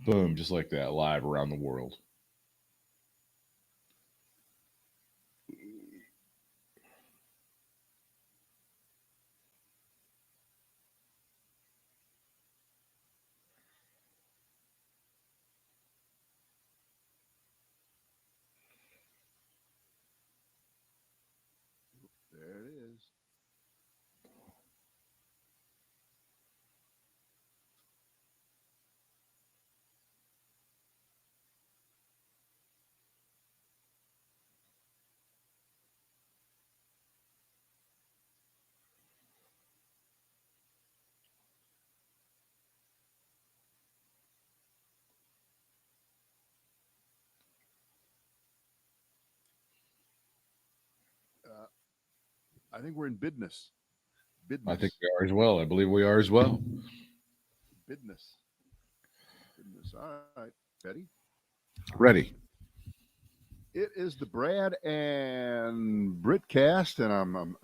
Boom, just like that, live around the world. There it is. Uh, I think we're in business. I think Business. we are as well. I believe we are as well. Business. Business. All right. Ready? Ready. It is the Brad and Britt cast, and I'm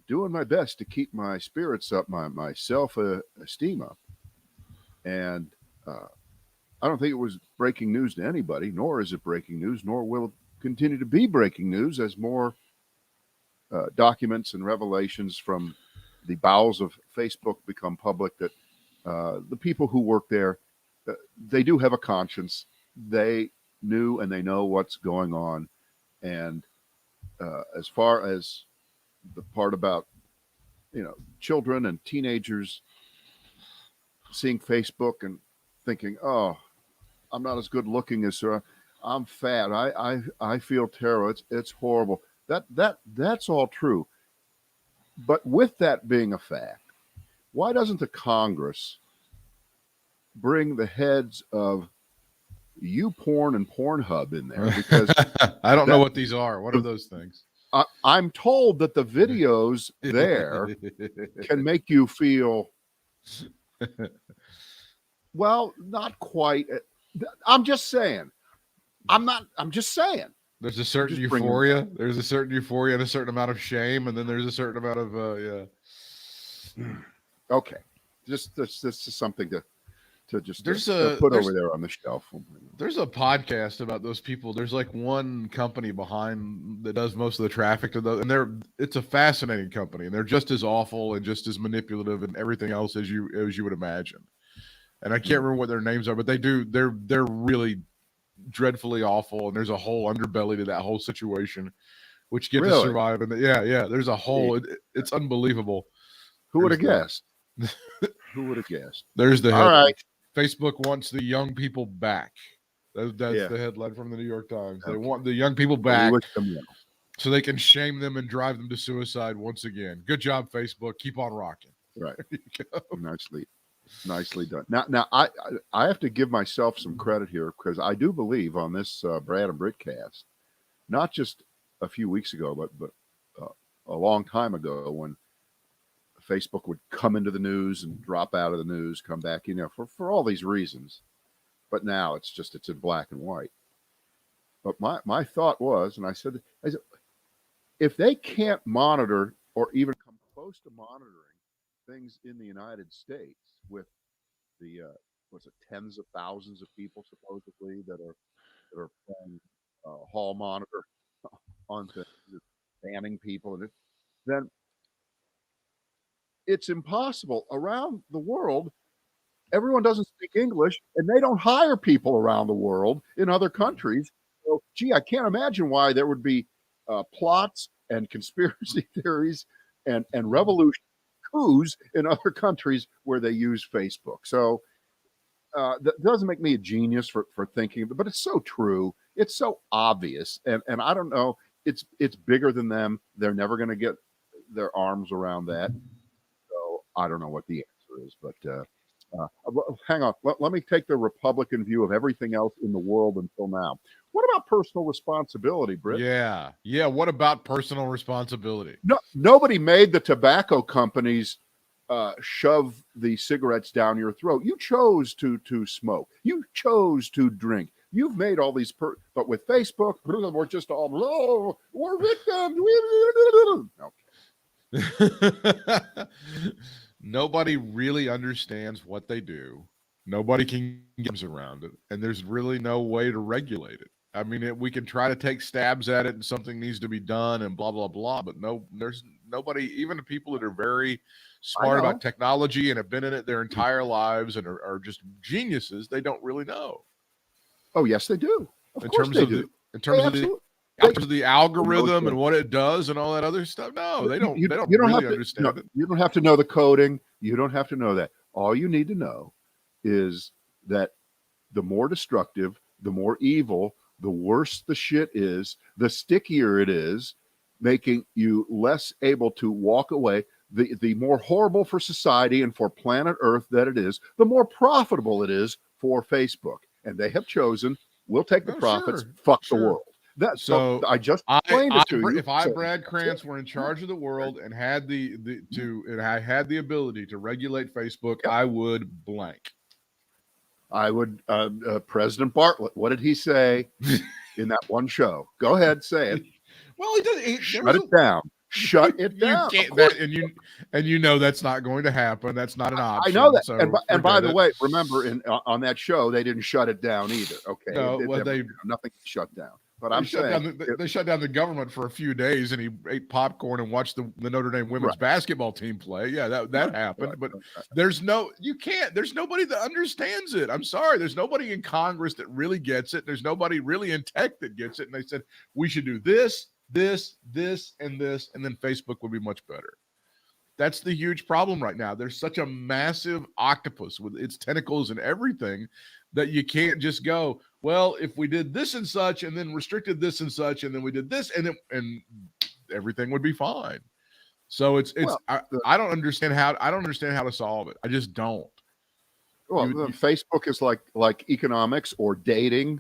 doing my best to keep my spirits up, my self esteem up. And uh, I don't think it was breaking news to anybody, nor is it breaking news, nor will it continue to be breaking news as more documents and revelations from the bowels of Facebook become public. That the people who work there, they do have a conscience. They knew and they know what's going on. And as far as the part about children and teenagers seeing Facebook and thinking, "Oh, I'm not as good looking as her. I'm fat. I feel terrible. It's horrible." That's all true. But with that being a fact, why doesn't the Congress bring the heads of YouPorn and Pornhub in there? Because I don't know that what these are. What are those things? I'm told that the videos there can make you feel, well, not quite. I'm just saying. I'm not. I'm just saying. There's a certain Just bring them. euphoria. There's a certain euphoria and a certain amount of shame, and then there's a certain amount of yeah. Okay, just this is something to just There's put over there on the shelf. There's a podcast about those people. There's like one company behind that does most of the traffic to those, and it's a fascinating company, and they're just as awful and just as manipulative and everything else as you would imagine. And I can't remember what their names are, but they're really dreadfully awful, and there's a whole underbelly to that whole situation, which get to Really? survive. And yeah, there's a whole. It's unbelievable. Who would have There's guessed? Who would have guessed? There's the All headline. right. Facebook wants the young people back. That's Yeah. the headline from the New York Times. They Okay. want the young people Well, we back wish them well. so they can shame them and drive them to suicide once again. Good job, Facebook. Keep on rocking. Right. There you go. Nicely done. Now, I have to give myself some credit here because I do believe on this Brad and Britt cast, not just a few weeks ago, but a long time ago when Facebook would come into the news and drop out of the news, come back, for all these reasons. But now it's in black and white. But my thought was, and I said, if they can't monitor or even come close to monitoring things in the United States with the what's it, tens of thousands of people supposedly that are playing hall monitor on things, banning people, and then it's impossible around the world. Everyone doesn't speak English, and they don't hire people around the world in other countries. So, gee, I can't imagine why there would be plots and conspiracy theories and revolution coups in other countries where they use Facebook. So that doesn't make me a genius for thinking, but it's so true. It's so obvious, and I don't know. It's bigger than them. They're never going to get their arms around that. So I don't know what the answer is, but hang on. Let me take the Republican view of everything else in the world until now. What about personal responsibility, Britt? Yeah. What about personal responsibility? No, nobody made the tobacco companies shove the cigarettes down your throat. You chose to smoke. You chose to drink. You've made all these, but with Facebook, we're just all, oh, we're victims. Okay. Nobody really understands what they do. Nobody can get around it, and there's really no way to regulate it. I mean, we can try to take stabs at it, and something needs to be done, and blah blah blah. But no, there's nobody. Even the people that are very I smart about know. technology and have been in it their entire lives and are just geniuses, they don't really know Oh, yes, they do. Of in course terms they of do. in They terms of absolutely. the algorithm and No, what it does and all that other stuff. No, they don't. you They don't you don't really have to. No, understand it. you don't have to know the coding. You don't have to know that. All you need to know is that the more destructive, the more evil, the worse the shit is, the stickier it is, making you less able to walk away. The more horrible for society and for planet Earth that it is, the more profitable it is for Facebook. And they have chosen, we'll take the Oh, profits, sure, fuck the sure. world. That so So I just explained it to you. if I, So Brad that's it. Krantz, were in charge of the world and had and I had the ability to regulate Facebook, Yep. I would blank. I would, President Bartlett, what did he say in that one show? Go ahead, say it. Well, he does. Shut it down. Shut it You down. can't that, and you know that's not going to happen. That's not an option. I know that. So And by the it. way, remember on that show they didn't shut it down either. Okay, No, well, nothing shut down. But I'm saying they shut down the government for a few days, and he ate popcorn and watched the Notre Dame women's Right. basketball team play. Yeah, that happened. But there's nobody that understands it. I'm sorry, there's nobody in Congress that really gets it. There's nobody really in tech that gets it. And they said we should do this, and this, and then Facebook would be much better. That's the huge problem right now. There's such a massive octopus with its tentacles and everything that you can't just go, well, if we did this and such, and then restricted this and such, and then we did this, and everything would be fine. So I don't understand how to solve it. I just don't. Well, Facebook is like economics or dating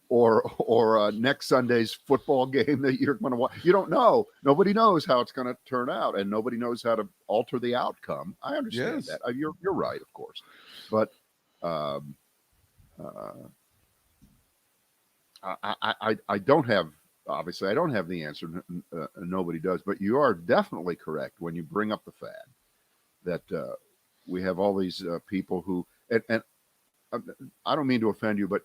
or next Sunday's football game that you're going to watch. You don't know. Nobody knows how it's going to turn out, and nobody knows how to alter the outcome. I understand that. You're right, of course, but I don't have. Obviously, I don't have the answer. Nobody does, but you are definitely correct when you bring up the fact that we have all these people who, and I don't mean to offend you, but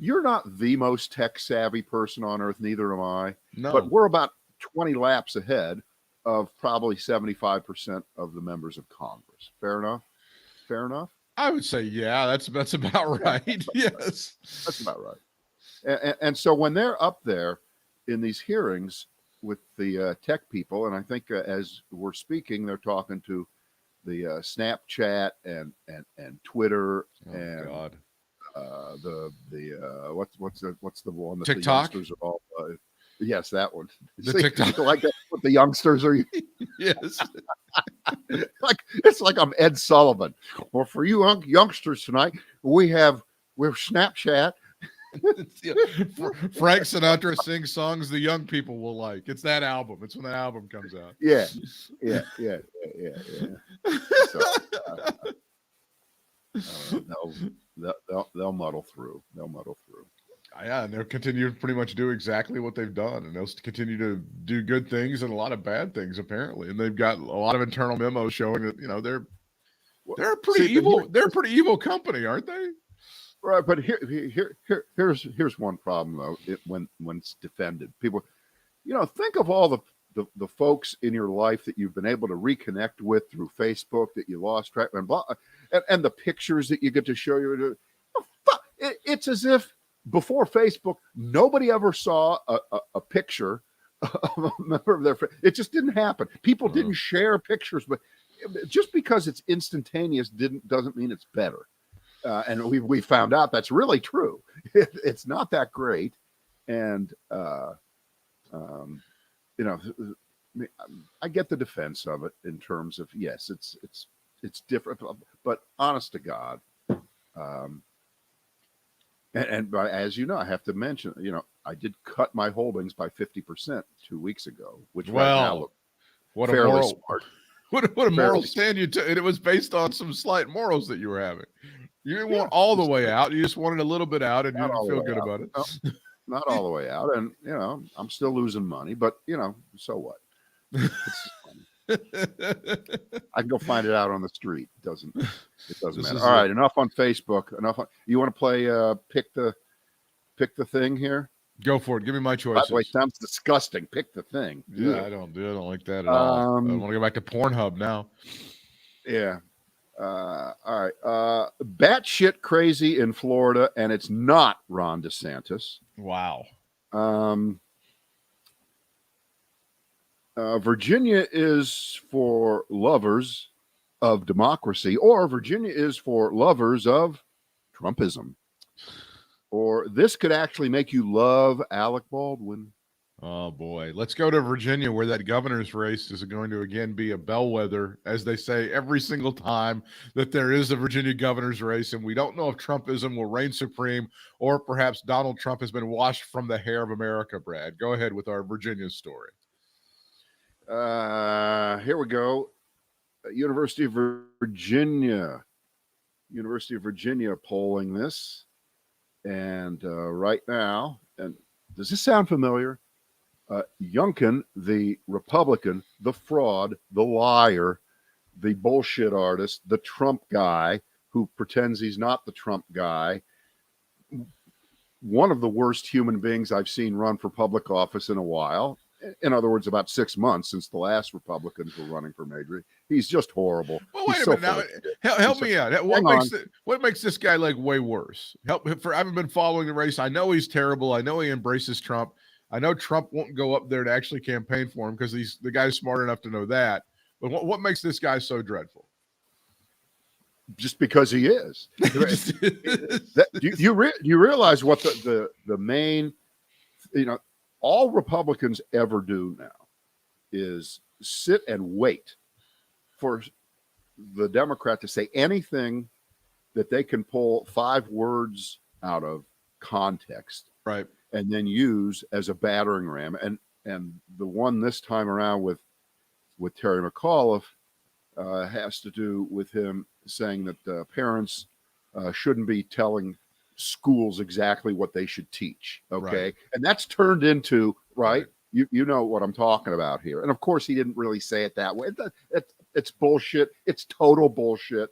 you're not the most tech savvy person on earth. Neither am I. No. But we're about 20 laps ahead of probably 75% of the members of Congress. Fair enough? Fair enough? I would say, yeah, that's about right. Yes. That's about right. And so when they're up there in these hearings with the tech people, and I think as we're speaking, they're talking to the Snapchat and Twitter and God. What's the one that TikTok? the youngsters are all yes, that one. The TikTok. Like that, what the youngsters are. Yes. It's like I'm Ed Sullivan. Well, for you youngsters tonight, we're Snapchat. Frank Sinatra sings songs the young people will like. It's that album. It's when the album comes out. Yeah. So, they'll muddle through. Yeah, and they'll continue to pretty much do exactly what they've done, and they'll continue to do good things and a lot of bad things apparently. And they've got a lot of internal memos showing that they're a pretty evil. They're a pretty evil company, aren't they? Right, but here's one problem though. When it's defended, people, think of all the folks in your life that you've been able to reconnect with through Facebook that you lost track and blah, and the pictures that you get to show you. It's as if before Facebook, nobody ever saw a picture of a member of their family. It just didn't happen. People didn't share pictures, but just because it's instantaneous doesn't mean it's better. And we found out that's really true. It's not that great, and I get the defense of it in terms of yes, it's different, but honest to God, and as you know, I have to mention, I did cut my holdings by 50% 2 weeks ago, which right now look fairly smart. What a moral stand you took, and it was based on some slight morals that you were having. You didn't want all the way out. You just wanted a little bit out, and you didn't feel good about it. No, not all the way out, and I'm still losing money, but so what? I can go find it out on the street. It doesn't matter. All it. right, enough on Facebook. You want to play pick the thing here? Go for it. Give me my By choices. the way, sounds disgusting. Pick the thing. Yeah, I don't like that at all. I want to go back to Pornhub now. Yeah. All right. Batshit crazy in Florida, and it's not Ron DeSantis. Wow. Virginia is for lovers of democracy, or Virginia is for lovers of Trumpism. Or this could actually make you love Alec Baldwin. Oh, boy. Let's go to Virginia, where that governor's race is going to, again, be a bellwether, as they say every single time that there is a Virginia governor's race. And we don't know if Trumpism will reign supreme or perhaps Donald Trump has been washed from the hair of America, Brad. Go ahead with our Virginia story. Here we go. University of Virginia polling this. And right now, and does this sound familiar? Youngkin, the Republican, the fraud, the liar, the bullshit artist, the Trump guy who pretends he's not the Trump guy, one of the worst human beings I've seen run for public office in a while. In other words, about 6 months since the last Republicans were running for major. He's just horrible. Well, wait a minute now. Help me out. What makes this guy like way worse? I haven't been following the race. I know he's terrible. I know he embraces Trump. I know Trump won't go up there to actually campaign for him because the guy's smart enough to know that. But what makes this guy so dreadful? Just because he is. You realize what the main, all Republicans ever do now is sit and wait for the Democrat to say anything that they can pull 5 words out of context, right, and then use as a battering ram. And the one this time around with Terry McAuliffe has to do with him saying that parents shouldn't be telling schools exactly what they should teach. Okay. Right. And that's turned into, right. You know what I'm talking about here. And of course he didn't really say it that way. It's bullshit. It's total bullshit.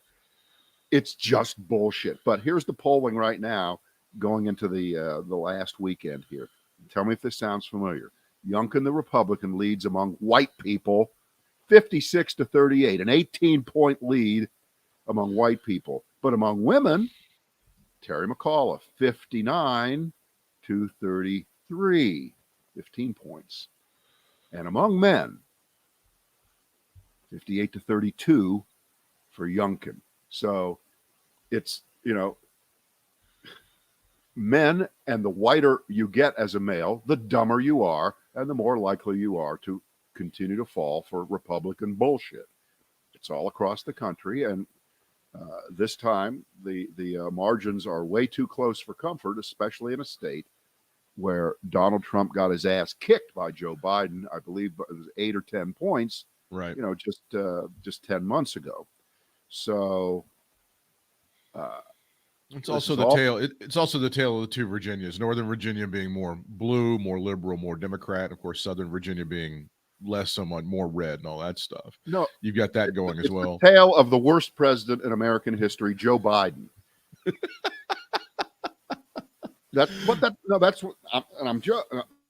It's just bullshit. But here's the polling right now going into the last weekend here. Tell me if this sounds familiar. Youngkin, the Republican, leads among white people 56-38, an 18-point lead among white people. But among women, Terry McAuliffe, 59-33, 15 points. And among men, 58-32 for Youngkin. So it's, men, and the whiter you get as a male, the dumber you are, and the more likely you are to continue to fall for Republican bullshit. It's all across the country, and this time the margins are way too close for comfort, especially in a state where Donald Trump got his ass kicked by Joe Biden. I believe it was 8 or 10 points, right? Just 10 months ago. So it's also the tale. It's also the tale of the two Virginias. Northern Virginia being more blue, more liberal, more Democrat. Of course, Southern Virginia being less, somewhat more red, and all that stuff. No, you've got that going as well. The tale of the worst president in American history, Joe Biden.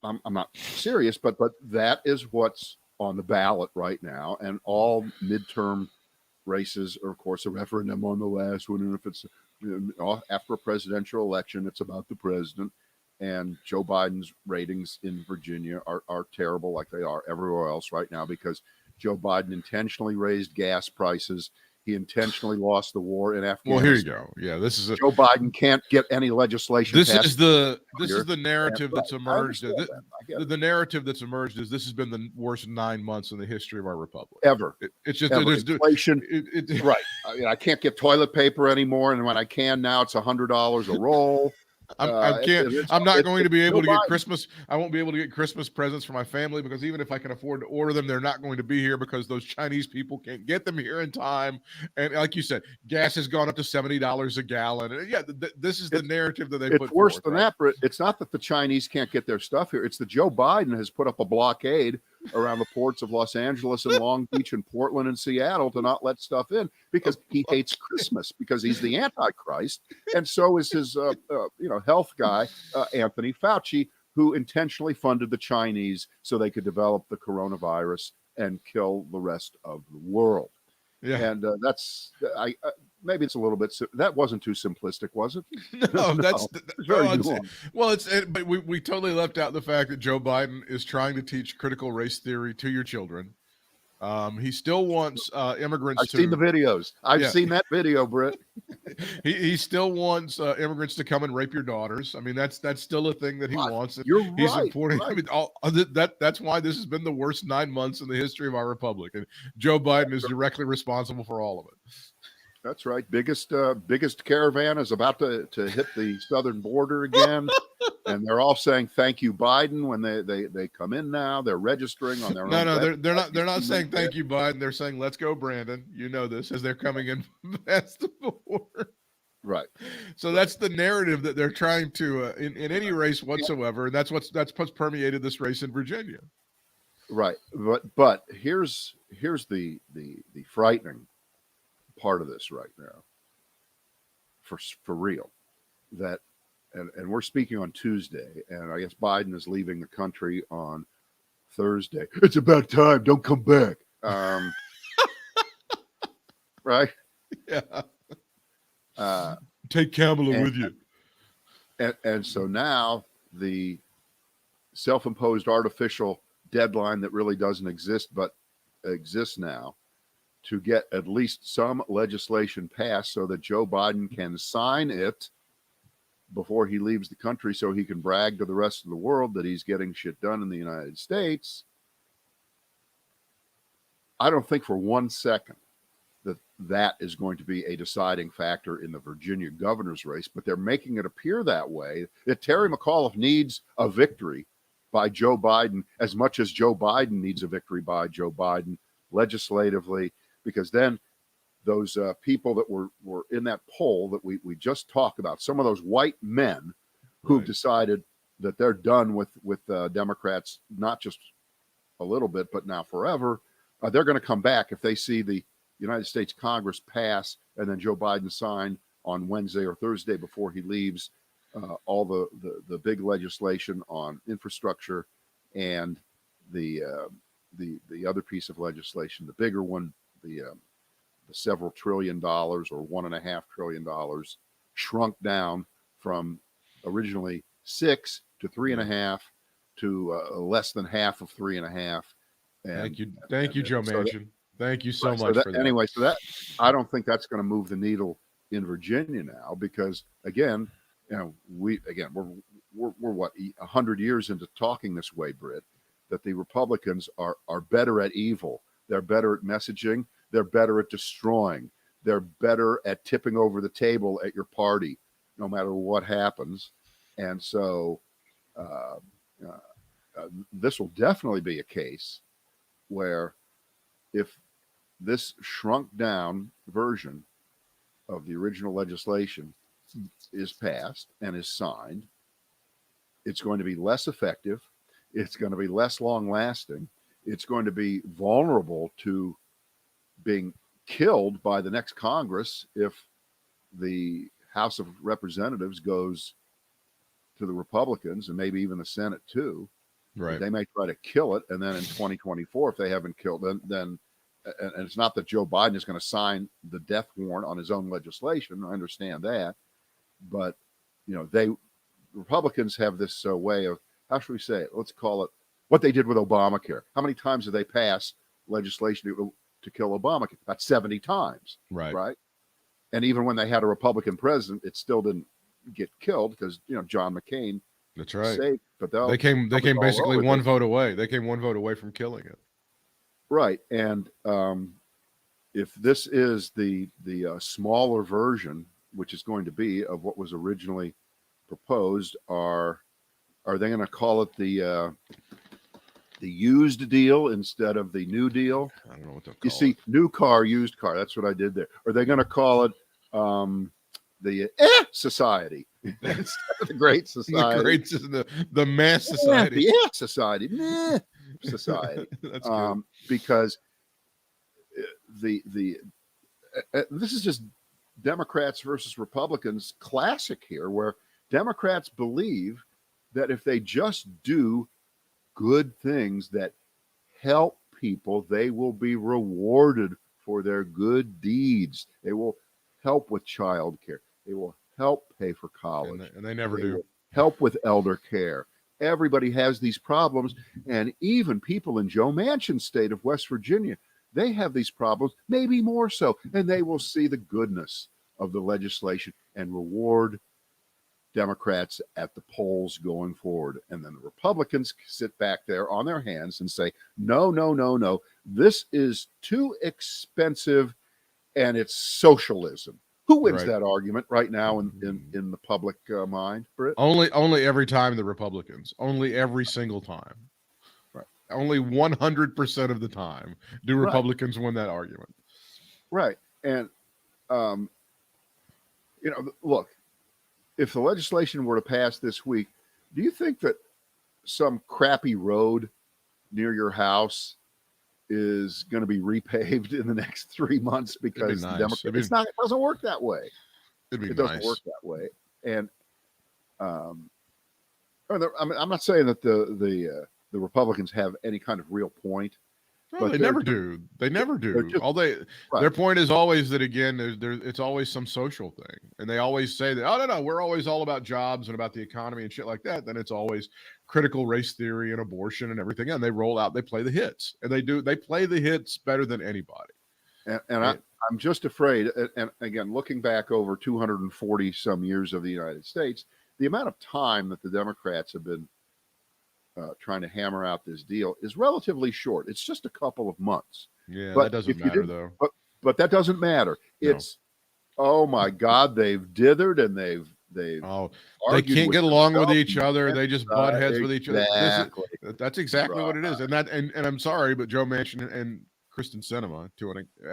I'm not serious, but that is what's on the ballot right now, and all midterm races are, of course, a referendum on the last one, and if it's after a presidential election, it's about the president. And Joe Biden's ratings in Virginia are terrible, like they are everywhere else right now, because Joe Biden intentionally raised gas prices. He intentionally lost the war in Afghanistan. Well, here you go. Yeah, this is Joe Biden can't get any legislation. This is the narrative that's emerged. The narrative that's emerged is this has been the worst 9 months in the history of our republic ever. It's just there's inflation. Right. I can't get toilet paper anymore, and when I can now, it's $100 a roll. I'm not going to be able to get Christmas. I won't be able to get Christmas presents for my family because even if I can afford to order them, they're not going to be here because those Chinese people can't get them here in time. And like you said, gas has gone up to $70 a gallon. And yeah, this is the narrative that they put. It's worse than that, Britt. It's not that the Chinese can't get their stuff here. It's that Joe Biden has put up a blockade around the ports of Los Angeles and Long Beach and Portland and Seattle to not let stuff in because he hates Christmas, because he's the Antichrist. And so is his, health guy, Anthony Fauci, who intentionally funded the Chinese so they could develop the coronavirus and kill the rest of the world. Yeah. And maybe it's a little bit, that wasn't too simplistic, was it? No, that's very nuanced. Well, but we totally left out the fact that Joe Biden is trying to teach critical race theory to your children. He still wants immigrants. I've seen the videos. I've seen that video, Britt. He still wants immigrants to come and rape your daughters. I mean, that's still a thing that he wants. He's right. Supporting. Right. I mean, that's why this has been the worst 9 months in the history of our republic, and Joe Biden is directly responsible for all of it. That's right. Biggest caravan is about to hit the southern border again. And they're all saying thank you, Biden, when they come in now. They're registering on their own. No, they're not saying thank you, Biden. They're saying let's go, Brandon. You know this, as they're coming in past the border. Right. So that's the narrative that they're trying to in any race whatsoever, and that's what's permeated this race in Virginia. Right. But here's the frightening part of this right now. For real, that. And we're speaking on Tuesday, and I guess Biden is leaving the country on Thursday. It's about time. Don't come back. Right? Yeah. Take Kamala with you. And so now the self-imposed artificial deadline that really doesn't exist, but exists now, to get at least some legislation passed so that Joe Biden can sign it before he leaves the country so he can brag to the rest of the world that he's getting shit done in the United States. I don't think for 1 second that is going to be a deciding factor in the Virginia governor's race, but they're making it appear that way, that Terry McAuliffe needs a victory by Joe Biden as much as Joe Biden needs a victory by Joe Biden legislatively, because then those people that were in that poll that we just talked about, some of those white men who've decided that they're done with Democrats, not just a little bit, but now forever, they're going to come back if they see the United States Congress pass and then Joe Biden sign on Wednesday or Thursday before he leaves all the big legislation on infrastructure and the other piece of legislation, the bigger one, the several $1 trillion or $1.5 trillion shrunk down from originally 6 to 3.5 to less than half of 3.5. Thank you, Joe Manchin. Thank you so much for that. Anyway, so that I don't think that's going to move the needle in Virginia now, because again, we're what 100 years into talking this way, Britt, that the Republicans are better at evil. They're better at messaging. They're better at destroying. They're better at tipping over the table at your party, no matter what happens. And so this will definitely be a case where if this shrunk down version of the original legislation is passed and is signed, it's going to be less effective. It's going to be less long lasting. It's going to be vulnerable to being killed by the next Congress if the House of Representatives goes to the Republicans, and maybe even the Senate too. Right. They may try to kill it, and then in 2024, if they haven't killed it, then and it's not that Joe Biden is going to sign the death warrant on his own legislation. I understand that, but Republicans have this way of, how should we say it? Let's call it what they did with Obamacare. How many times did they pass legislation to kill Obamacare? About 70 times. Right. And even when they had a Republican president, it still didn't get killed because John McCain. That's right. Saved, but they came basically one vote away. They came one vote away from killing it. Right. And if this is the smaller version, which is going to be of what was originally proposed, are they going to call it the used deal instead of the new deal? I don't know what they'll call it. You see, new car, used car. That's what I did there. Are they going to call it the Society instead of the Great Society? The Mass Society. The Society. Nah. society. That's good. Because the this is just Democrats versus Republicans classic here, where Democrats believe that if they just do good things that help people, they will be rewarded for their good deeds. They will help with child care. They will help pay for college. And they never They do. will help with elder care. Everybody has these problems, and even people in Joe Manchin's state of West Virginia, they have these problems, maybe more so, and they will see the goodness of the legislation and reward Democrats at the polls going forward. And then the Republicans sit back there on their hands and say, no, no, no, no, this is too expensive and it's socialism. Who wins Right. that argument right now in the public mind, Britt? Only every time the Republicans. Only every single time. Right. Only 100% of the time do Right. Republicans win that argument. Right. And, look, if the legislation were to pass this week, do you think that some crappy road near your house is going to be repaved in the next 3 months because nice. the Democrats? It doesn't work that way. It'd be doesn't work that way. And I'm not saying that the Republicans have any kind of real point. No, but they never do. They never do. Their point is always that, again, it's always some social thing. And they always say that, oh, no, we're always all about jobs and about the economy and shit like that. Then it's always critical race theory and abortion and everything. And they roll out, they play the hits. And they play the hits better than anybody. I'm just afraid, and again, looking back over 240 some years of the United States, the amount of time that the Democrats have been trying to hammer out this deal is relatively short. It's just a couple of months. Yeah, but that doesn't matter, though. But that doesn't matter. No. It's, oh my God, they've dithered and they've they can't get along with each other. They just butt heads with each other. That's exactly what it is. And I'm sorry, but Joe Manchin and Kristen Sinema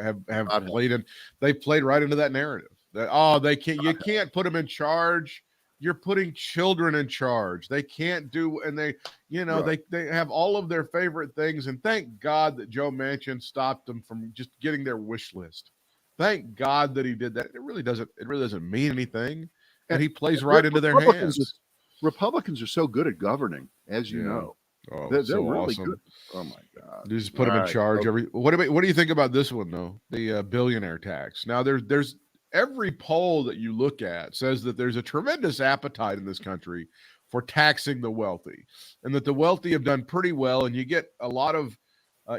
have played in. They played right into that narrative. You can't put them in charge. You're putting children in charge. They can't do, and they have all of their favorite things. And thank God that Joe Manchin stopped them from just getting their wish list. Thank God that he did that. It really doesn't mean anything. And he plays right into their hands. Republicans are so good at governing, as you know. Oh, they're so really awesome. good. Oh my God! You just put them in charge. What do you think about this one though? The billionaire tax. Now there's every poll that you look at says that there's a tremendous appetite in this country for taxing the wealthy, and that the wealthy have done pretty well. And you get a lot of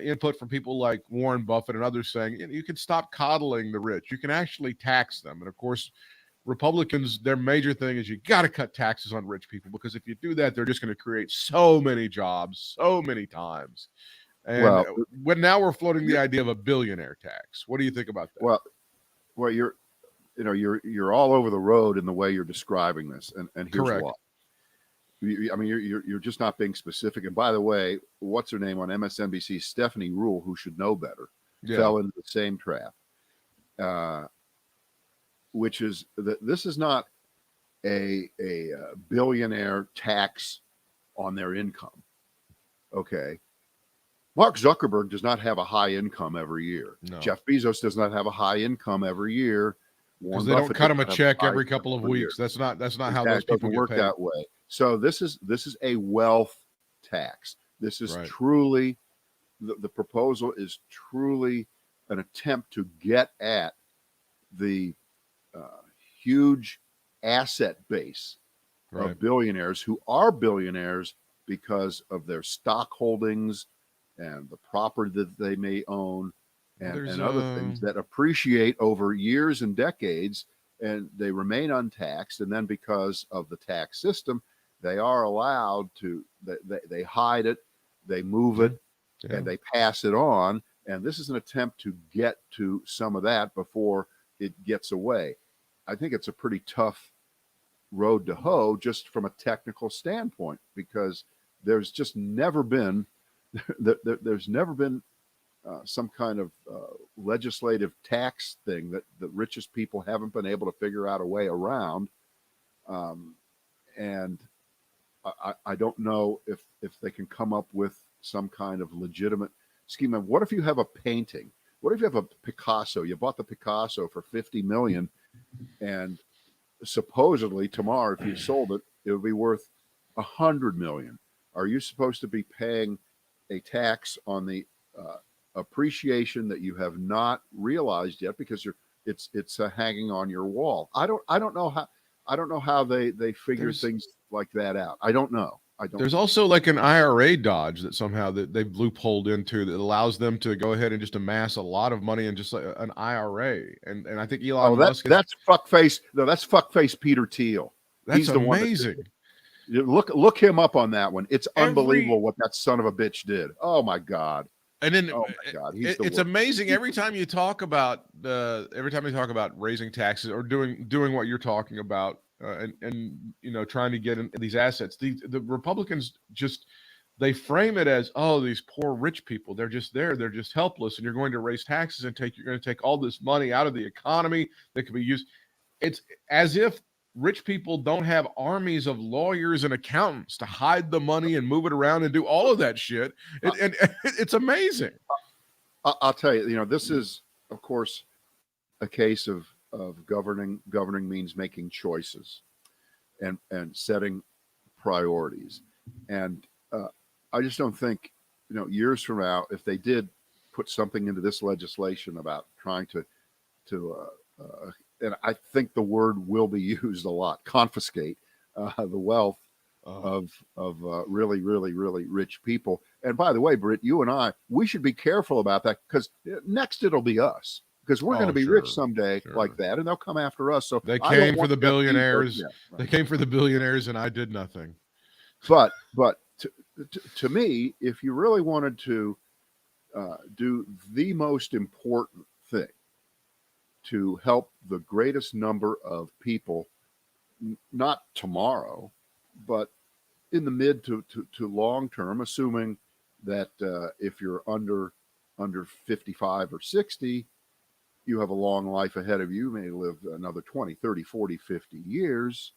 input from people like Warren Buffett and others saying you can stop coddling the rich. You can actually tax them. And of course, Republicans, their major thing is you got to cut taxes on rich people, because if you do that, they're just going to create so many jobs so many times. And now we're floating the idea of a billionaire tax. What do you think about that? Well, you're all over the road in the way you're describing this, and here's Correct. why. You're just not being specific. And by the way, what's her name on MSNBC, Stephanie Rule, who should know better, fell into the same trap. Which is that this is not a billionaire tax on their income. Okay. Mark Zuckerberg does not have a high income every year. No. Jeff Bezos does not have a high income every year. Because they don't cut him a check every couple of weeks. That's not how those people work that way. So this is a wealth tax. This is truly the proposal is truly an attempt to get at the huge asset base of billionaires who are billionaires because of their stock holdings and the property that they may own and other things that appreciate over years and decades, and they remain untaxed. And then because of the tax system, they are allowed to, they hide it, they move it, and they pass it on. And this is an attempt to get to some of that before it gets away. I think it's a pretty tough road to hoe just from a technical standpoint, because there's just never been some kind of legislative tax thing that the richest people haven't been able to figure out a way around. And I don't know if they can come up with some kind of legitimate scheme. And what if you have a painting? What if you have a Picasso? You bought the Picasso for $50 million, and supposedly tomorrow, if you sold it, it would be worth $100 million. Are you supposed to be paying a tax on the appreciation that you have not realized yet because it's hanging on your wall? I don't know how they figure things like that out. I don't know. There's also like an IRA dodge that somehow that they've loopholed into that allows them to go ahead and just amass a lot of money in just like an IRA. And I think Elon Musk that's fuckface. No, that's fuckface Peter Thiel. That's He's the amazing. One look him up on that one. It's unbelievable what that son of a bitch did. Oh my God. And then, oh my God, it's amazing every time you talk about raising taxes or doing what you're talking about, and trying to get in these assets. The Republicans they frame it as, oh, these poor rich people, they're just there, they're just helpless, and you're going to raise taxes and you're going to take all this money out of the economy that could be used. It's as if rich people don't have armies of lawyers and accountants to hide the money and move it around and do all of that shit. And it's amazing. I'll tell you, this is, of course, a case of governing. Governing means making choices and setting priorities. And I just don't think, years from now, if they did put something into this legislation about trying to and I think the word will be used a lot, confiscate the wealth of really, really, really rich people. And by the way, Britt, you and we should be careful about that, because next it'll be us, because we're going to be rich someday like that, and they'll come after us. So they came for the billionaires. They came for the billionaires, and I did nothing. But to me, if you really wanted to do the most important thing to help the greatest number of people, not tomorrow, but in the mid to long term, assuming that if you're under 55 or 60, you have a long life ahead of you, you may live another 20, 30, 40, 50 years.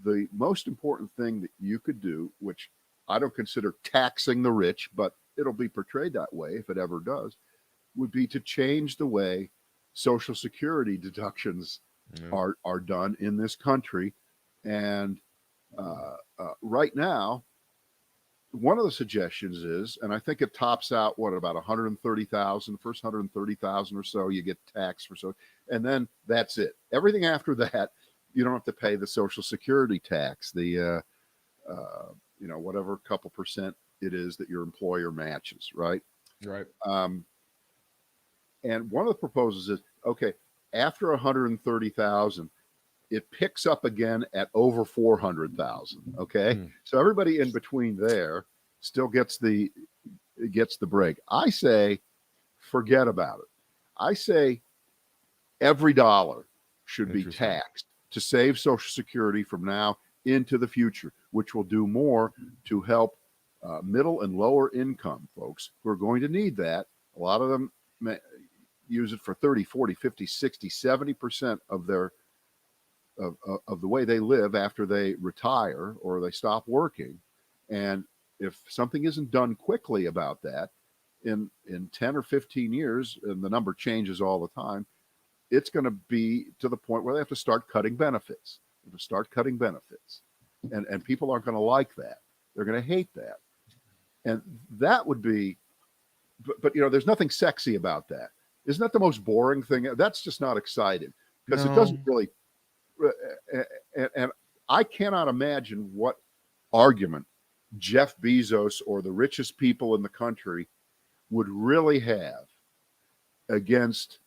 The most important thing that you could do, which I don't consider taxing the rich, but it'll be portrayed that way if it ever does, would be to change the way Social Security deductions are done in this country. And right now, one of the suggestions is, and I think it tops out about 130,000, first 130,000 or so, you get taxed for so, and then that's it. Everything after that, you don't have to pay the Social Security tax, the whatever couple percent it is that your employer matches, right? Right. And one of the proposals is, okay, after 130,000, it picks up again at over 400,000. Okay. So everybody in between there still gets the break. I say, forget about it. I say every dollar should be taxed to save Social Security from now into the future, which will do more to help middle and lower income folks who are going to need that. A lot of them use it for 30, 40, 50, 60, 70% of their of the way they live after they retire or they stop working. And if something isn't done quickly about that, in 10 or 15 years, and the number changes all the time, it's going to be to the point where they have to start cutting benefits. They have to start cutting benefits. And people aren't going to like that. They're going to hate that. And that would be, but there's nothing sexy about that. Isn't that the most boring thing? That's just not exciting, because it doesn't really, and I cannot imagine what argument Jeff Bezos or the richest people in the country would really have against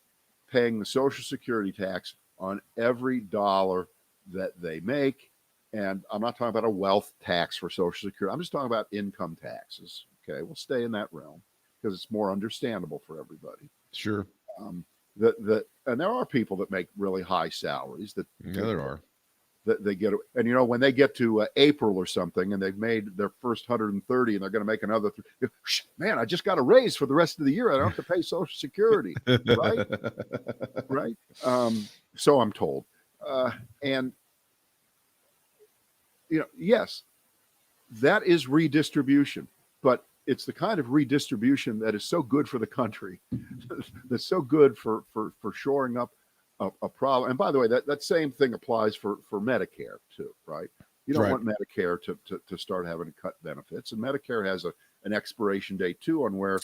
paying the Social Security tax on every dollar that they make. And I'm not talking about a wealth tax for Social Security. I'm just talking about income taxes. Okay, we'll stay in that realm because it's more understandable for everybody. Sure. And there are people that make really high salaries there are. That they get, and when they get to April or something, and they've made their first 130, and they're going to make another, man, I just got a raise for the rest of the year. I don't have to pay Social Security, right? Right. So I'm told, and yes, that is redistribution, but it's the kind of redistribution that is so good for the country, that's so good for shoring up a problem. And by the way, that same thing applies for Medicare too, right? You don't Right. want Medicare to start having to cut benefits, and Medicare has an expiration date too on where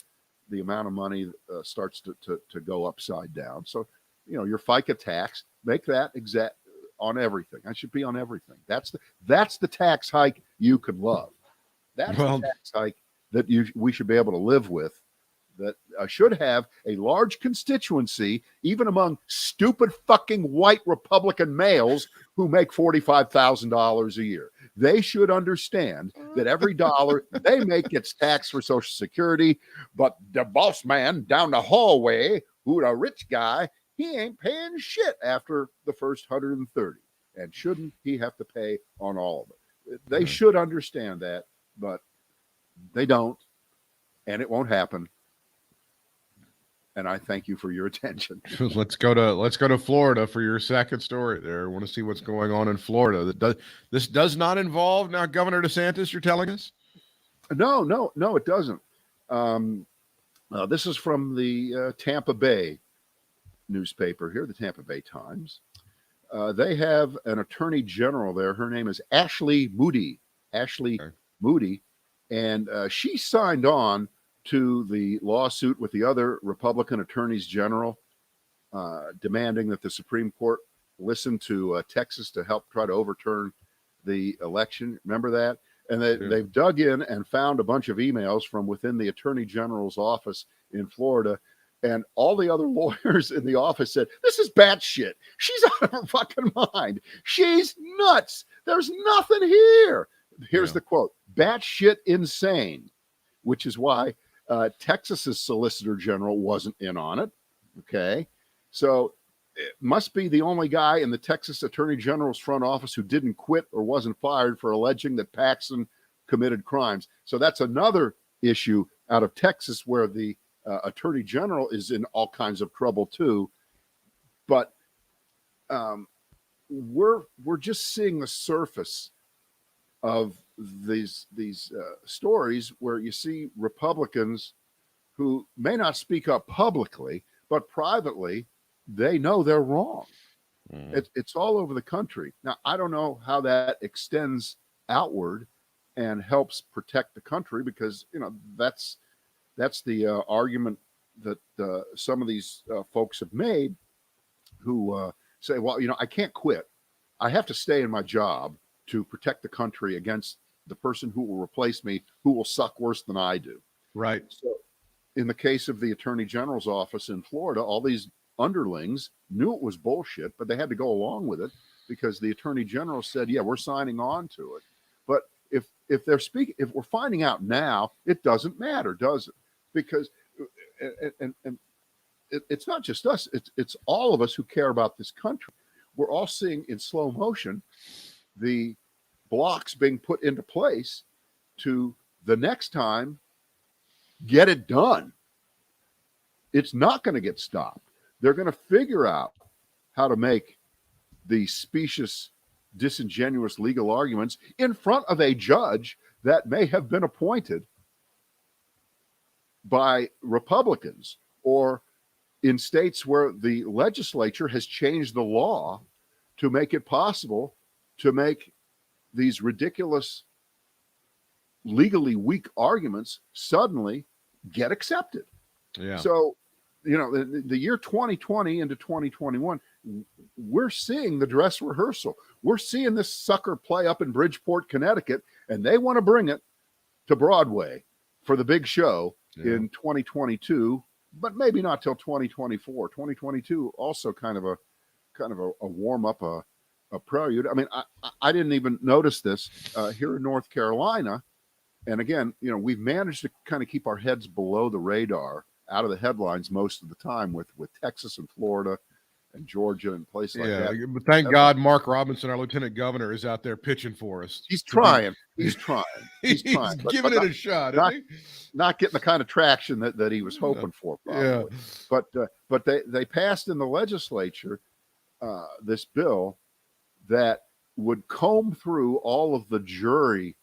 the amount of money starts to go upside down. So, your FICA tax, make that exact on everything. I should be on everything. That's the tax hike you could love. That's the tax hike that we should be able to live with, that should have a large constituency, even among stupid fucking white Republican males who make $45,000 a year. They should understand that every dollar they make gets taxed for Social Security, but the boss man down the hallway, who's a rich guy, he ain't paying shit after the first 130. And shouldn't he have to pay on all of it? They should understand that, but they don't, and it won't happen. And I thank you for your attention. Let's go to Florida for your second story there. I want to see what's going on in Florida. This does not involve now Governor DeSantis, you're telling us? No, it doesn't. This is from the Tampa Bay newspaper here, the Tampa Bay Times. They have an attorney general there. Her name is Ashley Moody. Moody. And she signed on to the lawsuit with the other Republican attorneys general, demanding that the Supreme Court listen to Texas to help try to overturn the election. Remember that? And they've dug in and found a bunch of emails from within the attorney general's office in Florida. And all the other lawyers in the office said, this is batshit. She's out of her fucking mind. She's nuts. There's nothing here. Here's the quote: batshit insane, which is why Texas's Solicitor General wasn't in on it. Okay. So it must be the only guy in the Texas Attorney General's front office who didn't quit or wasn't fired for alleging that Paxton committed crimes. So that's another issue out of Texas where the Attorney General is in all kinds of trouble too. But we're just seeing the surface of these stories where you see Republicans who may not speak up publicly, but privately they know they're wrong. It's all over the country. Now, I don't know how that extends outward and helps protect the country, because that's the argument that some of these folks have made, who say, well, I can't quit. I have to stay in my job to protect the country against the person who will replace me, who will suck worse than I do. Right. So in the case of the Attorney General's office in Florida, all these underlings knew it was bullshit, but they had to go along with it because the Attorney General said, yeah, we're signing on to it. But if we're finding out now, it doesn't matter, does it? Because it's not just us, it's all of us who care about this country. We're all seeing in slow motion the blocks being put into place to the next time get it done. It's not going to get stopped. They're going to figure out how to make the specious, disingenuous legal arguments in front of a judge that may have been appointed by Republicans, or in states where the legislature has changed the law to make it possible to make these ridiculous, legally weak arguments suddenly get accepted. Yeah. So, the year 2020 into 2021, we're seeing the dress rehearsal. We're seeing this sucker play up in Bridgeport, Connecticut, and they want to bring it to Broadway for the big show in 2022, but maybe not till 2024. 2022 also kind of a warm up, a prelude. I mean, I didn't even notice this here in North Carolina. And again, we've managed to kind of keep our heads below the radar, out of the headlines most of the time, with Texas and Florida and Georgia and places like that. But thank God Mark Robinson, our lieutenant governor, is out there pitching for us. He's trying. He's trying. He's giving it a shot. Not getting the kind of traction that he was hoping for, probably. Yeah. But they passed in the legislature this bill that would comb through all of the jury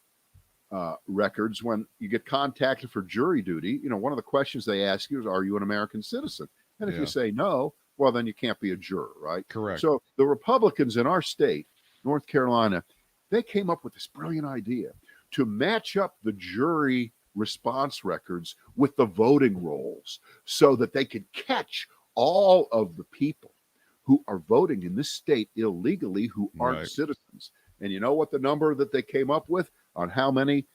records when you get contacted for jury duty. One of the questions they ask you is, are you an American citizen? And if you say no, well, then you can't be a juror, right? Correct. So the Republicans in our state, North Carolina, they came up with this brilliant idea to match up the jury response records with the voting rolls so that they could catch all of the people who are voting in this state illegally who aren't citizens. And you know what the number that they came up with on how many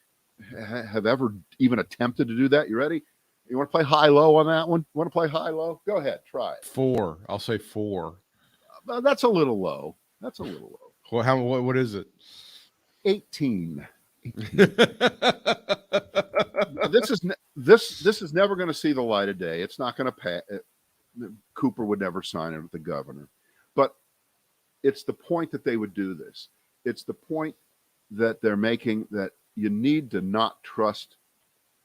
have ever even attempted to do that? You ready? You want to play high-low on that one? You want to play high-low? Go ahead, try it. 4. I'll say 4. That's a little low. That's a little low. Well, what is it? 18. This is never going to see the light of day. It's not going to pass. Cooper would never sign it with the governor. But it's the point that they would do this. It's the point that they're making, that you need to not trust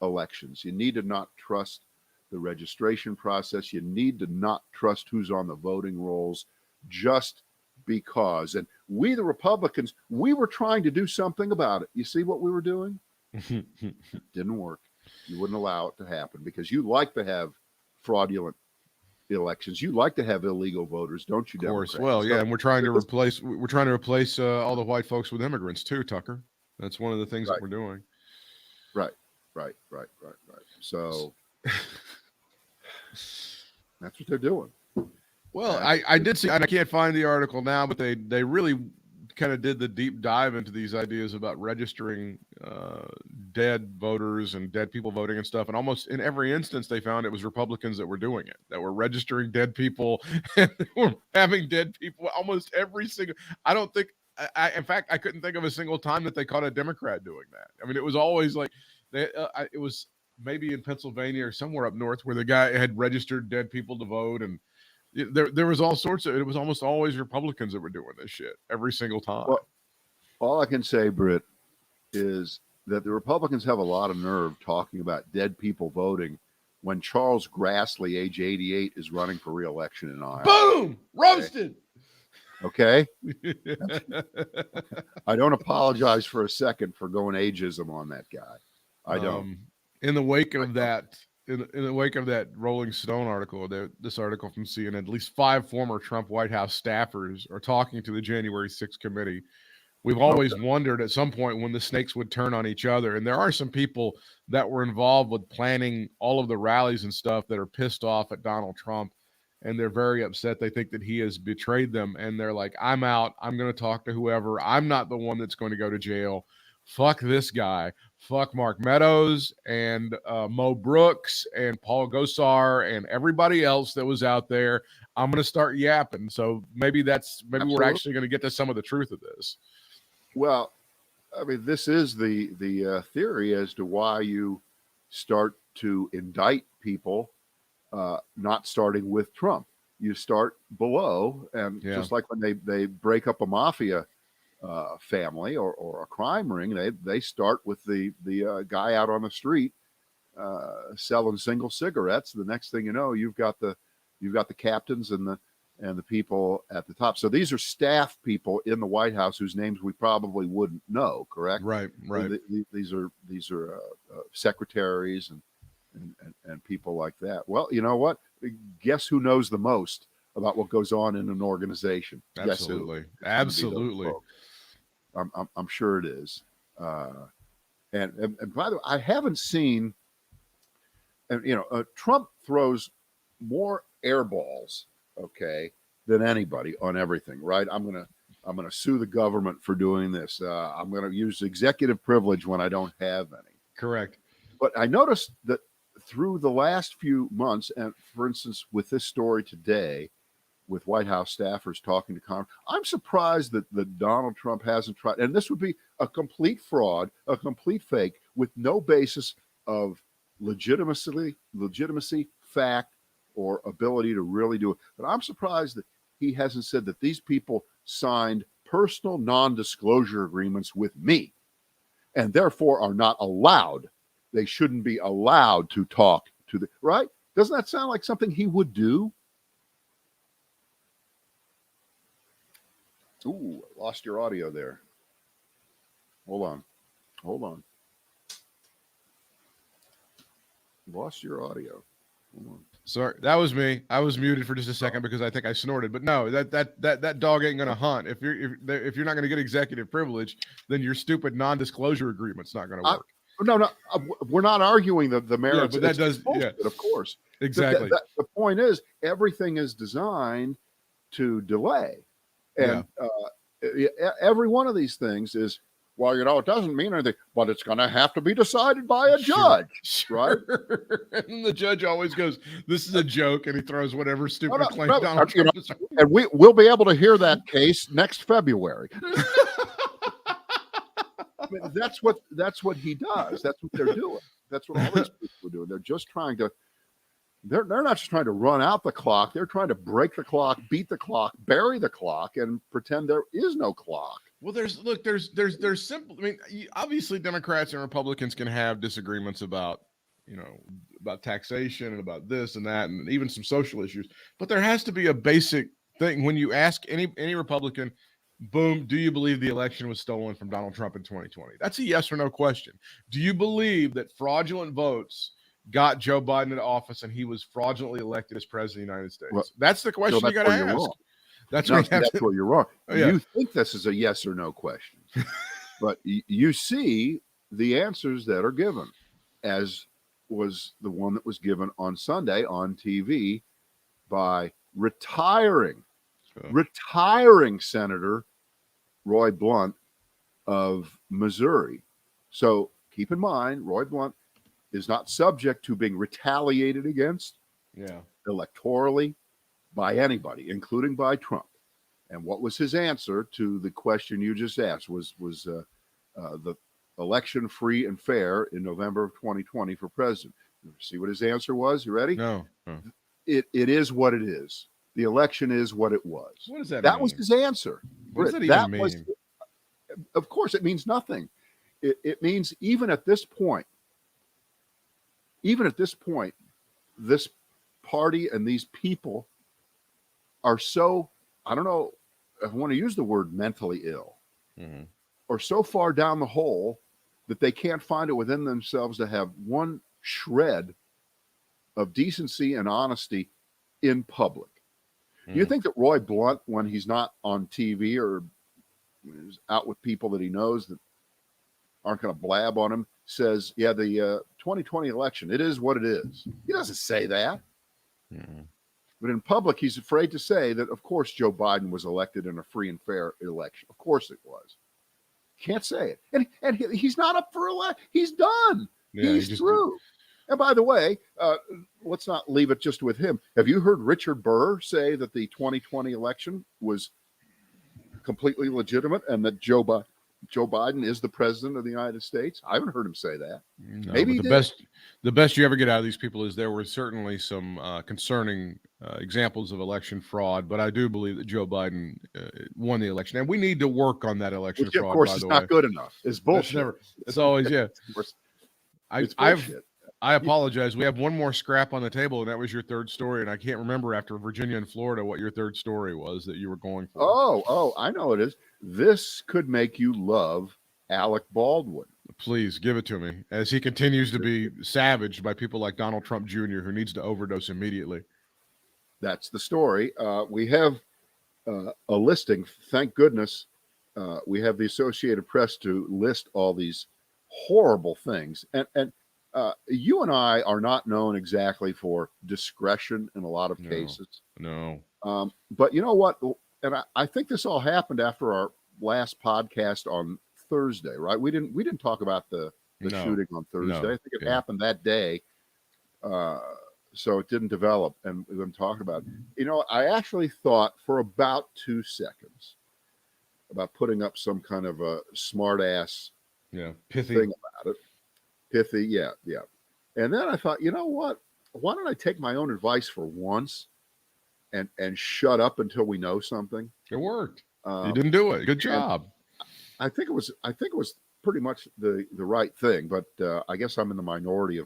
elections. You need to not trust the registration process. You need to not trust who's on the voting rolls just because. And we, the Republicans, we were trying to do something about it. You see what we were doing? Didn't work. You wouldn't allow it to happen because you like to have fraudulent elections. You like to have illegal voters, don't you, Democrats? Of course. Well, yeah, and we're trying to replace all the white folks with immigrants too, Tucker. That's one of the things that we're doing. Right. So that's what they're doing. Well, I did see, and I can't find the article now, but they really kind of did the deep dive into these ideas about registering dead voters and dead people voting and stuff. And almost in every instance, they found it was Republicans that were doing it, that were registering dead people and were having dead people almost every single. I don't think, in fact, I couldn't think of a single time that they caught a Democrat doing that. I mean, it was always like, it was maybe in Pennsylvania or somewhere up north where the guy had registered dead people to vote, and there was all sorts of. It was almost always Republicans that were doing this shit every single time. Well, all I can say, Britt, is that the Republicans have a lot of nerve talking about dead people voting when Charles Grassley, age 88, is running for re-election in Iowa. Boom! Roasted. Okay. I don't apologize for a second for going ageism on that guy. I don't. In the wake of that, in the wake of that Rolling Stone article, this article from CNN, at least 5 former Trump White House staffers are talking to the January 6th committee. We've always wondered at some point when the snakes would turn on each other. And there are some people that were involved with planning all of the rallies and stuff that are pissed off at Donald Trump. And they're very upset. They think that he has betrayed them. And they're like, I'm out. I'm going to talk to whoever. I'm not the one that's going to go to jail. Fuck this guy. Fuck Mark Meadows and Mo Brooks and Paul Gosar and everybody else that was out there. I'm going to start yapping. So maybe we're actually going to get to some of the truth of this. Well, I mean, this is the theory as to why you start to indict people, not starting with Trump. You start below, and just like when they break up a mafia family or a crime ring, they start with the guy out on the street selling single cigarettes. The next thing you know, you've got the captains and the people at the top. So these are staff people in the White House whose names we probably wouldn't know. Correct? Right. These are secretaries and people like that. Well, you know what? Guess who knows the most about what goes on in an organization? Absolutely. I'm sure it is. And by the way, I haven't seen. And Trump throws more air balls, than anybody on everything. Right? I'm gonna sue the government for doing this. I'm gonna use executive privilege when I don't have any. Correct. But I noticed that through the last few months, and for instance, with this story today, with White House staffers talking to Congress, I'm surprised that Donald Trump hasn't tried. And this would be a complete fraud, a complete fake, with no basis of legitimacy, fact, or ability to really do it. But I'm surprised that he hasn't said that these people signed personal non-disclosure agreements with me and therefore are not allowed. They shouldn't be allowed to talk to right? Doesn't that sound like something he would do? Ooh, lost your audio there. Hold on. Lost your audio. Hold on. Sorry, that was me. I was muted for just a second because I think I snorted. But no, that dog ain't gonna hunt. If you're not gonna get executive privilege, then your stupid non-disclosure agreement's not gonna work. No, we're not arguing the merits. Yeah, but that it's bullshit, of course. Exactly. The point is, everything is designed to delay, and every one of these things is. Well, it doesn't mean anything, but it's going to have to be decided by a judge, right? And the judge always goes, "This is a joke," and he throws whatever stupid claim Donald Trump is. And we'll be able to hear that case next February. I mean, that's what he does. That's what they're doing. That's what all these people are doing. They're just trying to. They're not just trying to run out the clock. They're trying to break the clock, beat the clock, bury the clock, and pretend there is no clock. Well, there's simple. I mean, obviously, Democrats and Republicans can have disagreements about taxation and about this and that, and even some social issues. But there has to be a basic thing when you ask any Republican, boom, do you believe the election was stolen from Donald Trump in 2020? That's a yes or no question. Do you believe that fraudulent votes got Joe Biden into office and he was fraudulently elected as president of the United States? Well, that's the question you got to ask. That's where you're wrong. Oh, yeah. You think this is a yes or no question, but you see the answers that are given, as was the one that was given on Sunday on TV by retiring Senator Roy Blunt of Missouri. So keep in mind, Roy Blunt is not subject to being retaliated against electorally by anybody, including by Trump. And what was his answer to the question you just asked? Was the election free and fair in November of 2020 for president? See what his answer was? You ready? No. It is what it is. The election is what it was. What does that mean? That was his answer. What does that even mean? Of course, it means nothing. It means even at this point, this party and these people are so, I don't know if I want to use the word mentally ill, or so far down the hole that they can't find it within themselves to have one shred of decency and honesty in public. You think that Roy Blunt, when he's not on TV or is out with people that he knows that aren't going to blab on him, says, yeah, the 2020 election, it is what it is. He doesn't say that. But in public, he's afraid to say that, of course, Joe Biden was elected in a free and fair election. Of course it was. Can't say it. And he's not up for election. He's done. Yeah, he's through. And by the way, let's not leave it just with him. Have you heard Richard Burr say that the 2020 election was completely legitimate and that Joe Biden is the president of the United States? I haven't heard him say that. No, maybe the best you ever get out of these people is there were certainly some concerning examples of election fraud, but I do believe that Joe Biden won the election, and we need to work on that election fraud. Of course, it's not good enough. It's bullshit. It's always I apologize. We have one more scrap on the table, and that was your third story. And I can't remember after Virginia and Florida what your third story was that you were going for. Oh, I know it is. This could make you love Alec Baldwin. Please give it to me, as he continues to be savaged by people like Donald Trump Jr., who needs to overdose immediately. That's the story. We have a listing. Thank goodness we have the Associated Press to list all these horrible things. And you and I are not known exactly for discretion in a lot of cases. No. But you know what? And I think this all happened after our last podcast on Thursday, right? We didn't talk about the shooting on Thursday. I think it happened that day. So it didn't develop, and we've been talking about it. You know, I actually thought for about 2 seconds about putting up some kind of a smart ass pithy thing about it. Pithy, yeah. And then I thought, you know what? Why don't I take my own advice for once and shut up until we know something? It worked. You didn't do it. Good job. I think it was pretty much the right thing, but I guess I'm in the minority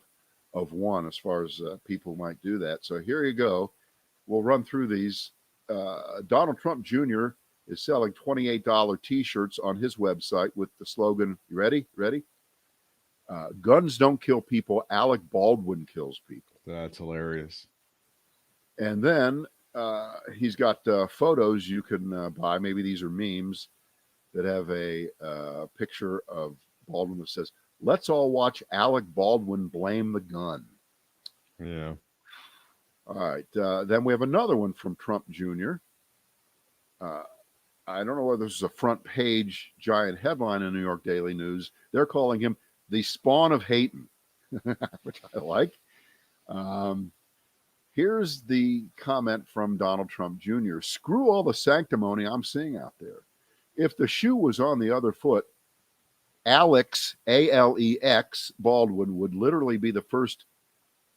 of one as far as people who might do that. So here you go. We'll run through these. Donald Trump Jr. is selling $28 T-shirts on his website with the slogan, you ready? Guns don't kill people. Alec Baldwin kills people. That's hilarious. And then he's got photos you can buy. Maybe these are memes that have a picture of Baldwin that says, "Let's all watch Alec Baldwin blame the gun." Yeah. All right. Then we have another one from Trump Jr. I don't know whether this is a front page giant headline in New York Daily News. They're calling him the spawn of Hayton, which I like. Here's the comment from Donald Trump Jr. Screw all the sanctimony I'm seeing out there. If the shoe was on the other foot, Alex, Alex, Baldwin would literally be the first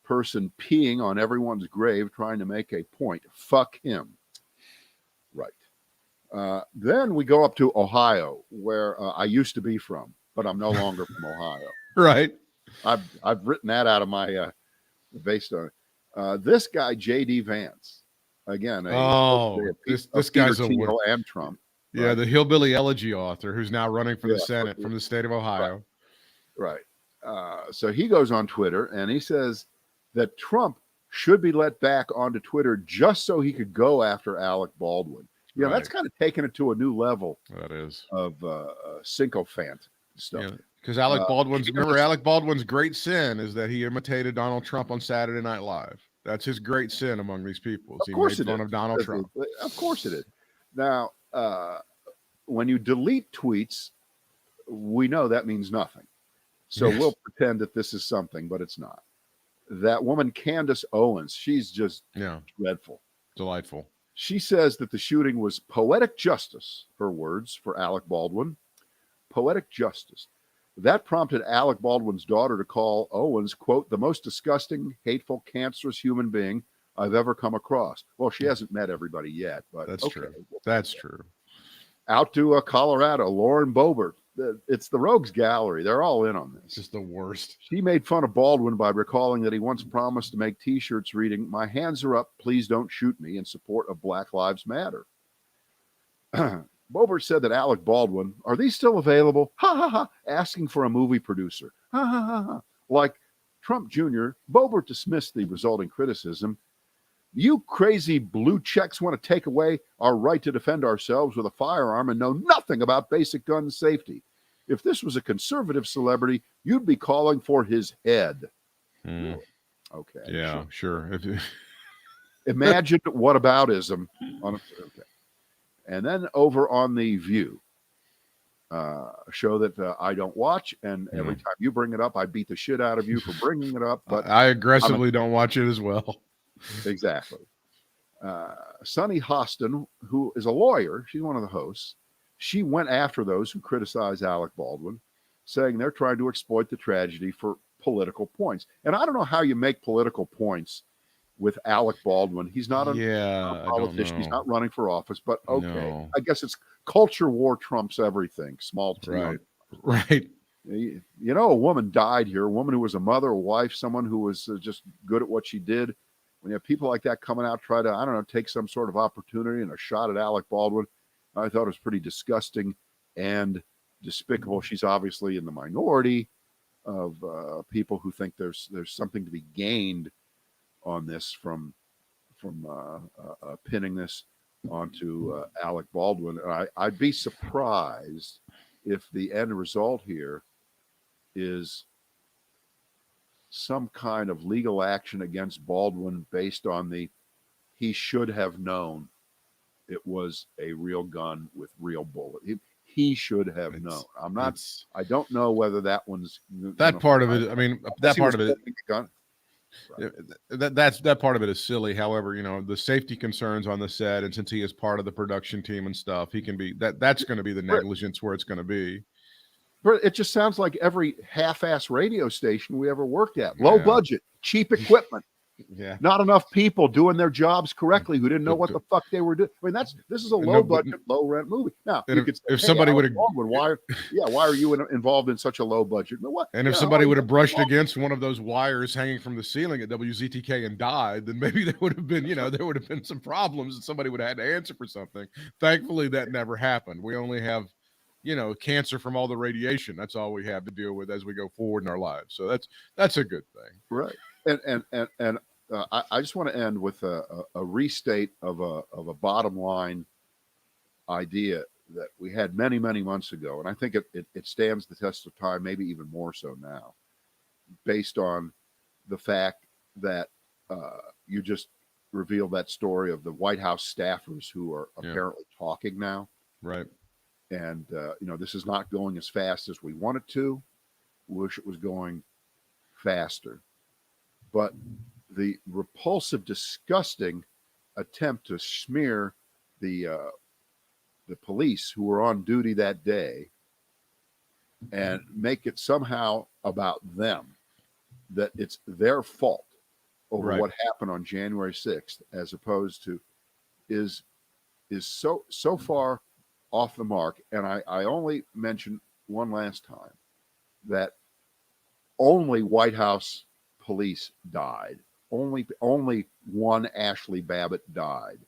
person peeing on everyone's grave trying to make a point. Fuck him. Right. Then we go up to Ohio, where I used to be from, but I'm no longer from Ohio. Right. I've written that out of my based on this guy, J.D. Vance. Again, this guy's a Thiel and Trump. Yeah, right? The hillbilly elegy author who's now running for the Senate from the state of Ohio. Right. So he goes on Twitter and he says that Trump should be let back onto Twitter just so he could go after Alec Baldwin. Yeah, that's kind of taking it to a new level. That is of sycophant stuff. Yeah, because Alec Baldwin's great sin is that he imitated Donald Trump on Saturday Night Live. That's his great sin among these people. Of course, he made fun of Donald Trump. Of course, it is. Now, when you delete tweets, we know that means nothing. So we'll pretend that this is something, but it's not. That woman, Candace Owens, she's just dreadful. Delightful. She says that the shooting was poetic justice, her words, for Alec Baldwin. Poetic justice. That prompted Alec Baldwin's daughter to call Owens, quote, the most disgusting, hateful, cancerous human being I've ever come across. Well, she hasn't met everybody yet, but that's true. That's true. Out to Colorado, Lauren Boebert. It's the Rogues Gallery. They're all in on this. It's just the worst. She made fun of Baldwin by recalling that he once promised to make T-shirts reading, "My hands are up, please don't shoot me," in support of Black Lives Matter. Boebert said that Alec Baldwin, are these still available? Ha ha ha, asking for a movie producer. Ha ha ha ha. Like Trump Jr., Boebert dismissed the resulting criticism. You crazy blue checks want to take away our right to defend ourselves with a firearm and know nothing about basic gun safety. If this was a conservative celebrity, you'd be calling for his head. Okay. Yeah, sure. Imagine whataboutism on a okay. And then over on The View, a show that I don't watch, and every time you bring it up, I beat the shit out of you for bringing it up. But I aggressively don't watch it as well. Exactly. Sunny Hostin, who is a lawyer, she's one of the hosts. She went after those who criticize Alec Baldwin, saying they're trying to exploit the tragedy for political points. And I don't know how you make political points with Alec Baldwin. He's not a politician. He's not running for office, but okay. No. I guess it's culture war trumps everything. Small T. Right. You know, a woman died here, a woman who was a mother, a wife, someone who was just good at what she did. When you have people like that coming out, try to, I don't know, take some sort of opportunity and a shot at Alec Baldwin, I thought it was pretty disgusting and despicable. She's obviously in the minority of people who think there's something to be gained on this from pinning this onto Alec Baldwin. I'd be surprised if the end result here is some kind of legal action against Baldwin based on he should have known it was a real gun with real bullet. He should have known. I don't know whether that one's that part of it. I mean, that part of it. Right. That part of it is silly. However, you know, the safety concerns on the set, and since he is part of the production team and stuff, he can be that's going to be the negligence where it's going to be. But it just sounds like every half-ass radio station we ever worked at. Low budget, cheap equipment. Not enough people doing their jobs correctly who didn't know what the fuck they were doing. I mean, this is a low budget, low rent movie. Now, you could say, if somebody would have, why are you involved in such a low budget? But what? And if somebody would have brushed against one of those wires hanging from the ceiling at WZTK and died, then maybe there would have been, there would have been some problems and somebody would have had to answer for something. Thankfully, that never happened. We only have cancer from all the radiation. That's all we have to deal with as we go forward in our lives. So that's a good thing. Right. And I just want to end with a restate of a bottom line idea that we had many, many months ago. And I think it stands the test of time, maybe even more so now, based on the fact that you just revealed that story of the White House staffers who are apparently talking now. Right. And, this is not going as fast as we want it to. Wish it was going faster. But the repulsive, disgusting attempt to smear the police who were on duty that day and make it somehow about them, that it's their fault over what happened on January 6th, as opposed to is so far off the mark. And I only mention one last time that only White House police died. Only one Ashley Babbitt died.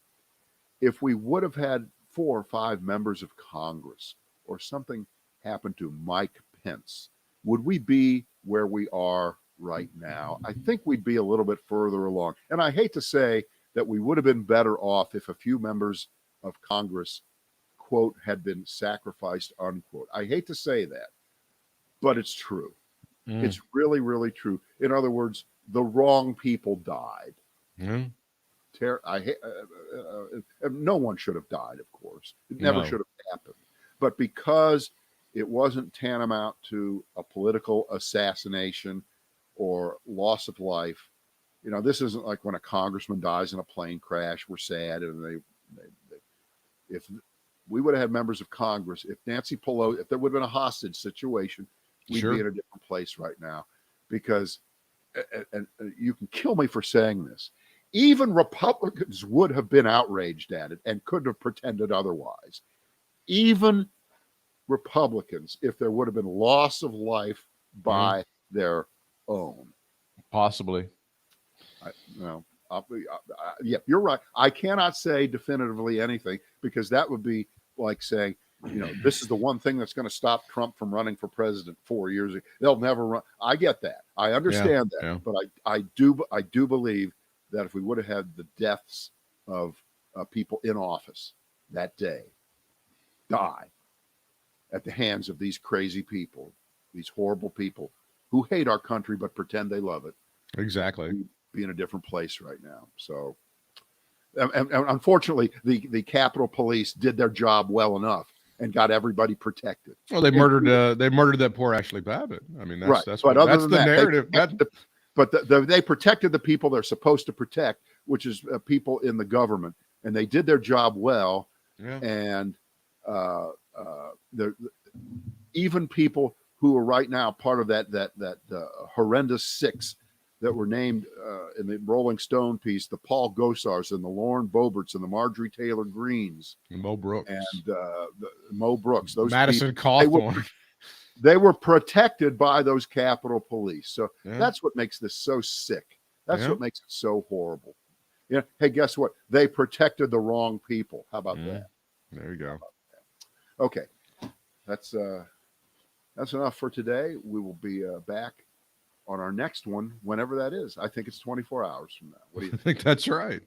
If we would have had 4 or 5 members of Congress or something happened to Mike Pence, would we be where we are right now? I think we'd be a little bit further along. And I hate to say that we would have been better off if a few members of Congress, quote, had been sacrificed, unquote. I hate to say that, but it's true. It's really, really true. In other words, the wrong people died. No one should have died, of course. It never should have happened. But because it wasn't tantamount to a political assassination or loss of life, this isn't like when a congressman dies in a plane crash. We're sad, and if we would have had members of Congress, if Nancy Pelosi, if there would have been a hostage situation, we'd be in a different place right now. Because, and you can kill me for saying this, even Republicans would have been outraged at it and couldn't have pretended otherwise. Even Republicans, if there would have been loss of life by their own. Possibly. Yeah, you're right. I cannot say definitively anything, because that would be like saying, this is the one thing that's going to stop Trump from running for president 4 years ago. They'll never run. I get that. I understand that. Yeah. But I do believe that if we would have had the deaths of people in office that day die at the hands of these crazy people, these horrible people who hate our country but pretend they love it. Exactly. We'd be in a different place right now. So, and unfortunately, the Capitol Police did their job well enough and got everybody protected. Well, they murdered that poor Ashley Babbitt. I mean, that's the narrative. They protected the people they're supposed to protect, which is people in the government, and they did their job well. Yeah. And even people who are right now part of that horrendous 6 that were named in the Rolling Stone piece, the Paul Gosars and the Lauren Boeberts and the Marjorie Taylor Greens, and Mo Brooks, and Mo Brooks, those Madison Cawthorn. They were protected by those Capitol Police. So that's what makes this so sick. That's what makes it so horrible. Hey, guess what? They protected the wrong people. How about that? There you go. Okay, that's enough for today. We will be back on our next one, whenever that is. I think it's 24 hours from now. What do you think? I think that's right.